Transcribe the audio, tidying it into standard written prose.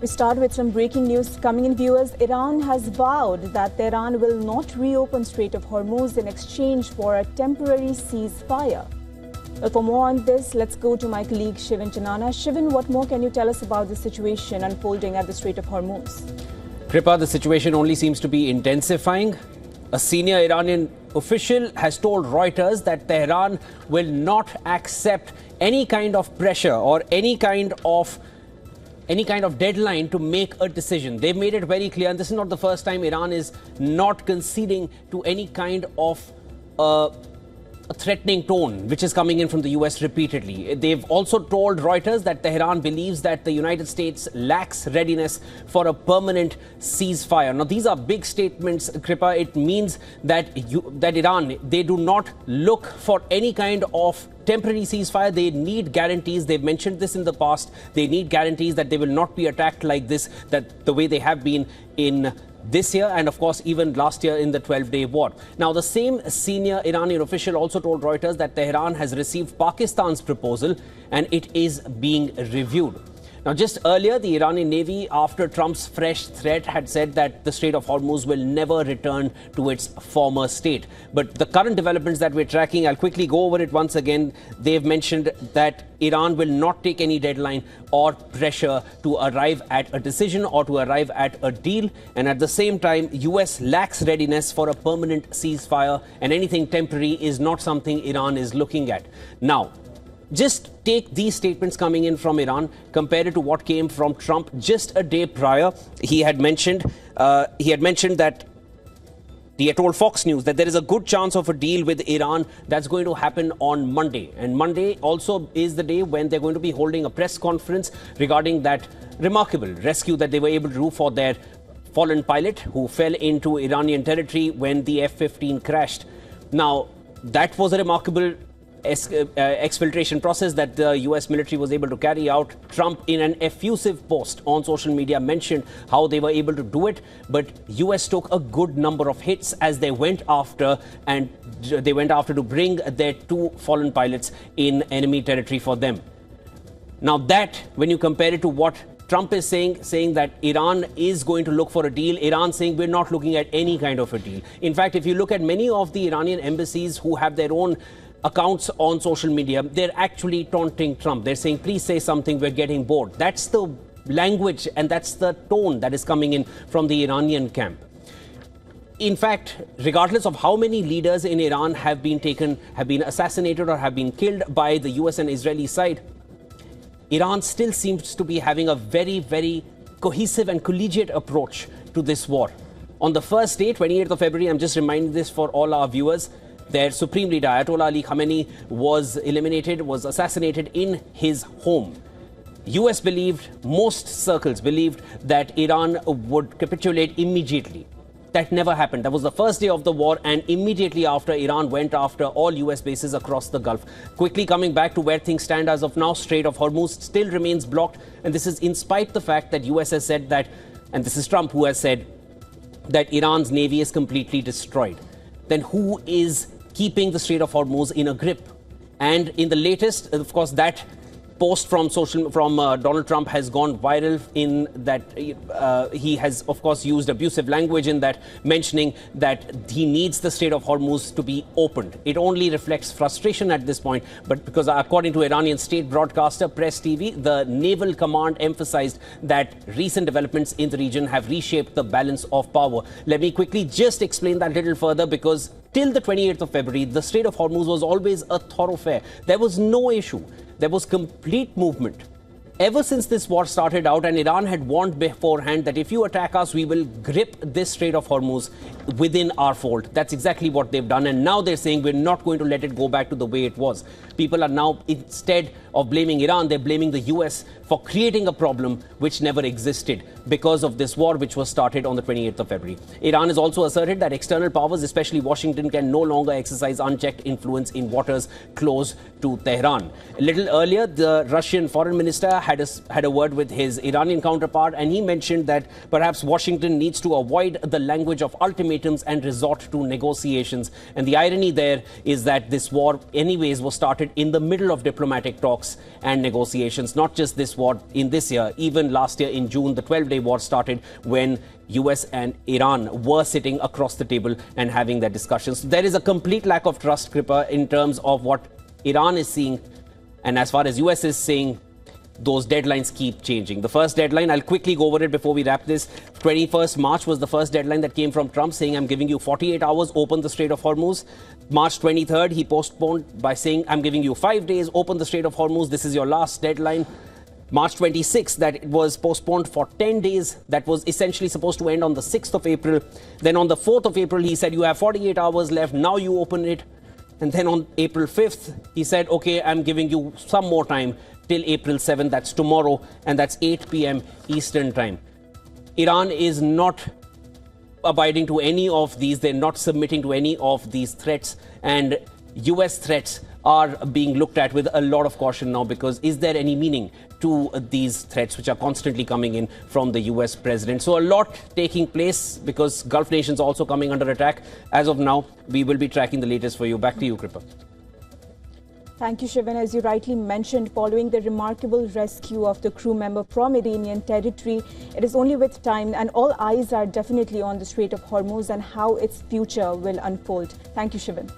We start with some breaking news coming in, viewers. Iran has vowed that Tehran will not reopen Strait of Hormuz in exchange for a temporary ceasefire. Well, for more on this, let's go to my colleague Shivan Chanana. Shivan, what more can you tell us about the situation unfolding at the Strait of Hormuz? Kripa, the situation only seems to be intensifying. A senior Iranian official has told Reuters that Tehran will not accept any kind of pressure or any kind of deadline to make a decision. They've made it very clear, and this is not the first time Iran is not conceding to any kind of a threatening tone, which is coming in from the US repeatedly. They've also told Reuters that Tehran believes that the United States lacks readiness for a permanent ceasefire. Now, these are big statements, Kripa. It means that Iran, they do not look for any kind of temporary ceasefire. They need guarantees. They've mentioned this in the past. They need guarantees that they will not be attacked like this, that the way they have been in this year and, of course, even last year in the 12-day war. Now, the same senior Iranian official also told Reuters that Tehran has received Pakistan's proposal and it is being reviewed. Now, just earlier, the Iranian Navy, after Trump's fresh threat, had said that the Strait of Hormuz will never return to its former state. But the current developments that we're tracking, I'll quickly go over it once again. They've mentioned that Iran will not take any deadline or pressure to arrive at a decision or to arrive at a deal. And at the same time, US lacks readiness for a permanent ceasefire, and anything temporary is not something Iran is looking at. Now, just take these statements coming in from Iran, compare it to what came from Trump just a day prior. He had mentioned that he had told Fox News that there is a good chance of a deal with Iran that's going to happen on Monday. And Monday also is the day when they're going to be holding a press conference regarding that remarkable rescue that they were able to do for their fallen pilot who fell into Iranian territory when the F-15 crashed. Now, that was a remarkable exfiltration process that the US military was able to carry out. Trump, in an effusive post on social media, mentioned how they were able to do it, but US took a good number of hits as they went after to bring their two fallen pilots in enemy territory for them. Now, that, when you compare it to what Trump is saying that Iran is going to look for a deal, Iran saying we're not looking at any kind of a deal. In fact, if you look at many of the Iranian embassies who have their own accounts on social media, they're actually taunting Trump. They're saying, please say something, we're getting bored. That's the language and that's the tone that is coming in from the Iranian camp. In fact, regardless of how many leaders in Iran have been assassinated or have been killed by the US and Israeli side, Iran still seems to be having a very, very cohesive and collegiate approach to this war. On the first day, 28th of February, I'm just reminding this for all our viewers, their supreme leader, Ayatollah Ali Khamenei, was assassinated in his home. US believed, most circles believed, that Iran would capitulate immediately. That never happened. That was the first day of the war, and immediately after, Iran went after all US bases across the Gulf. Quickly coming back to where things stand as of now, Strait of Hormuz still remains blocked, and this is in spite the fact that US has said that, and this is Trump who has said, that Iran's navy is completely destroyed. Then who is keeping the Strait of Hormuz in a grip? And in the latest, of course, that post from Donald Trump has gone viral in that he has, of course, used abusive language in that, mentioning that he needs the Strait of Hormuz to be opened. It only reflects frustration at this point, but because according to Iranian state broadcaster Press TV, the naval command emphasized that recent developments in the region have reshaped the balance of power. Let me quickly just explain that a little further, because till the 28th of February, the Strait of Hormuz was always a thoroughfare. There was no issue. There was complete movement. Ever since this war started out, and Iran had warned beforehand that if you attack us, we will grip this Strait of Hormuz within our fold. That's exactly what they've done. And now they're saying we're not going to let it go back to the way it was. People are now, instead of blaming Iran, they're blaming the US for creating a problem which never existed because of this war which was started on the 28th of February. Iran has also asserted that external powers, especially Washington, can no longer exercise unchecked influence in waters close to Tehran. A little earlier, the Russian foreign minister had a word with his Iranian counterpart, and he mentioned that perhaps Washington needs to avoid the language of ultimatums and resort to negotiations. And the irony there is that this war anyways was started in the middle of diplomatic talks and negotiations. Not just this war in this year, even last year in June, the 12-day war started when US and Iran were sitting across the table and having their discussions. There is a complete lack of trust, Kripa, in terms of what Iran is seeing. And as far as US is saying, those deadlines keep changing. The first deadline, I'll quickly go over it before we wrap this. 21st March was the first deadline that came from Trump, saying, I'm giving you 48 hours, open the Strait of Hormuz. March 23rd, he postponed by saying, I'm giving you 5 days, open the Strait of Hormuz. This is your last deadline. March 26th, that it was postponed for 10 days. That was essentially supposed to end on the 6th of April. Then on the 4th of April, he said, you have 48 hours left. Now you open it. And then on April 5th, he said, OK, I'm giving you some more time till April 7th. That's tomorrow. And that's 8 p.m. Eastern time. Iran is not abiding to any of these. They're not submitting to any of these threats. And US threats are being looked at with a lot of caution now, because is there any meaning to these threats which are constantly coming in from the US president? So a lot taking place, because Gulf nations also coming under attack. As of now, we will be tracking the latest for you. Back to you, Kripa. Thank you, Shivan. As you rightly mentioned, following the remarkable rescue of the crew member from Iranian territory, it is only with time, and all eyes are definitely on the Strait of Hormuz and how its future will unfold. Thank you, Shivan.